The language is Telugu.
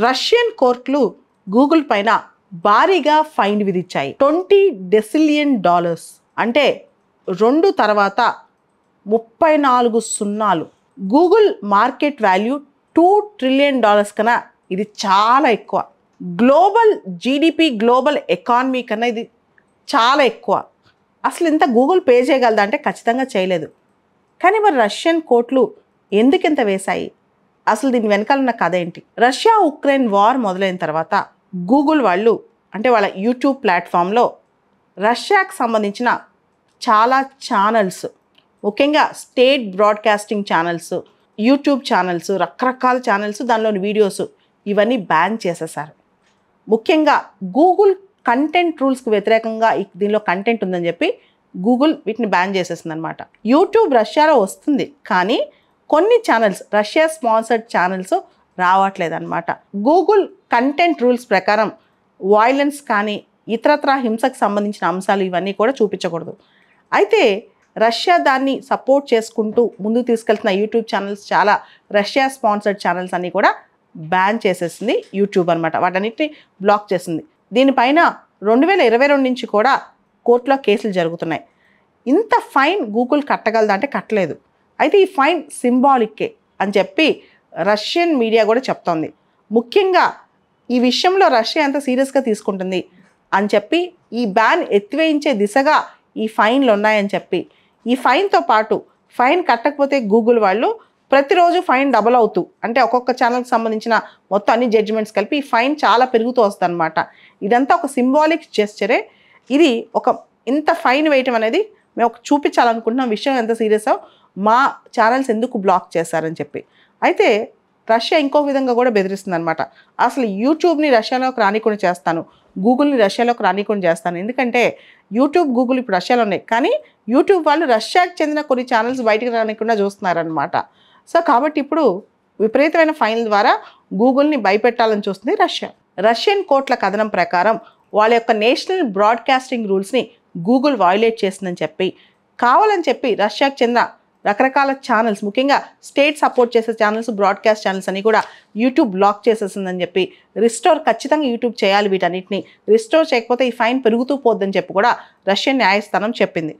రష్యన్ కోర్టులు గూగుల్ పైన భారీగా ఫైన్ విధించాయి. $20 అంటే 2 తర్వాత 34 సున్నాలు. గూగుల్ మార్కెట్ వాల్యూ $2 ట్రిలియన్ కన్నా ఇది చాలా ఎక్కువ. గ్లోబల్ జీడిపి, గ్లోబల్ ఎకానమీ కన్నా ఇది చాలా ఎక్కువ. అసలు ఇంత గూగుల్ పే చేయగలదా అంటే ఖచ్చితంగా చేయలేదు. కానీ మరి రష్యన్ కోర్టులు ఎందుకు ఇంత వేశాయి? అసలు దీని వెనకాల ఉన్న కథ ఏంటి? రష్యా ఉక్రెయిన్ వార్ మొదలైన తర్వాత గూగుల్ వాళ్ళు అంటే వాళ్ళ యూట్యూబ్ ప్లాట్ఫామ్లో రష్యాకు సంబంధించిన చాలా ఛానల్స్, ముఖ్యంగా state broadcasting channels, YouTube channels, రకరకాల ఛానల్స్, దానిలోని వీడియోస్ ఇవన్నీ బ్యాన్ చేసేసారు. ముఖ్యంగా గూగుల్ కంటెంట్ రూల్స్కి వ్యతిరేకంగా దీనిలో కంటెంట్ ఉందని చెప్పి గూగుల్ వీటిని బ్యాన్ చేసేసింది అనమాట. యూట్యూబ్ రష్యాలో వస్తుంది, కానీ కొన్ని ఛానల్స్, రష్యా స్పాన్సర్డ్ ఛానల్స్ రావట్లేదన్నమాట. గూగుల్ కంటెంట్ రూల్స్ ప్రకారం వైలెన్స్ కానీ ఇతరత్ర హింసకు సంబంధించిన అంశాలు ఇవన్నీ కూడా చూపించకూడదు. అయితే రష్యా దాన్ని సపోర్ట్ చేసుకుంటూ ముందుకు తీసుకెళ్తున్న యూట్యూబ్ ఛానల్స్, చాలా రష్యా స్పాన్సర్డ్ ఛానల్స్ అన్నీ కూడా బ్యాన్ చేసేసింది యూట్యూబ్ అనమాట. వాటన్నిటిని బ్లాక్ చేసింది. దీనిపైన 2022 నుంచి కూడా కోర్టులో కేసులు జరుగుతున్నాయి. ఇంత ఫైన్ గూగుల్ కట్టగలదా అంటే కట్టలేదు. అయితే ఈ ఫైన్ సింబాలిక్కే అని చెప్పి రష్యన్ మీడియా కూడా చెప్తోంది. ముఖ్యంగా ఈ విషయంలో రష్యా ఎంత సీరియస్గా తీసుకుంటుంది అని చెప్పి ఈ బ్యాన్ ఎత్తివేయించే దిశగా ఈ ఫైన్లు ఉన్నాయని చెప్పి, ఈ ఫైన్తో పాటు ఫైన్ కట్టకపోతే గూగుల్ వాళ్ళు ప్రతిరోజు ఫైన్ డబల్ అవుతూ, అంటే ఒక్కొక్క ఛానల్కి సంబంధించిన మొత్తం అన్ని జడ్జిమెంట్స్ కలిపి ఈ ఫైన్ చాలా పెరుగుతూ వస్తుంది అనమాట. ఇదంతా ఒక సింబాలిక్ జెస్చరే. ఇది ఒక ఇంత ఫైన్ వేయటం అనేది మేము ఒక చూపించాలనుకుంటున్నాం, విషయం ఎంత సీరియస్, మా ఛానల్స్ ఎందుకు బ్లాక్ చేశారని చెప్పి. అయితే రష్యా ఇంకో విధంగా కూడా బెదిరిస్తుంది అనమాట. అసలు యూట్యూబ్ని రష్యాలోకి రానికుండా చేస్తాను, గూగుల్ని రష్యాలోకి రానికుండా చేస్తాను. ఎందుకంటే యూట్యూబ్, గూగుల్ ఇప్పుడు రష్యాలో ఉన్నాయి, కానీ యూట్యూబ్ వాళ్ళు రష్యాకి చెందిన కొన్ని ఛానల్స్ బయటికి రానికుండా చూస్తున్నారనమాట. సో కాబట్టి ఇప్పుడు విపరీతమైన ఫైన్ల ద్వారా గూగుల్ని భయపెట్టాలని చూస్తుంది రష్యా. రష్యన్ కోర్టుల కథనం ప్రకారం వాళ్ళ యొక్క నేషనల్ బ్రాడ్కాస్టింగ్ రూల్స్ని గూగుల్ వయోలేట్ చేసిందని చెప్పి, కావాలని చెప్పి రష్యాకి చెందిన రకరకాల ఛానల్స్, ముఖ్యంగా స్టేట్ సపోర్ట్ చేసే ఛానల్స్, బ్రాడ్కాస్ట్ ఛానల్స్ అని కూడా యూట్యూబ్ బ్లాక్ చేసేసిందని చెప్పి, రిస్టోర్ ఖచ్చితంగా యూట్యూబ్ చేయాలి, వీటన్నిటిని రిస్టోర్ చేయకపోతే ఈ ఫైన్ పెరుగుతూ పోద్దని చెప్పి కూడా రష్యన్ న్యాయస్థానం చెప్పింది.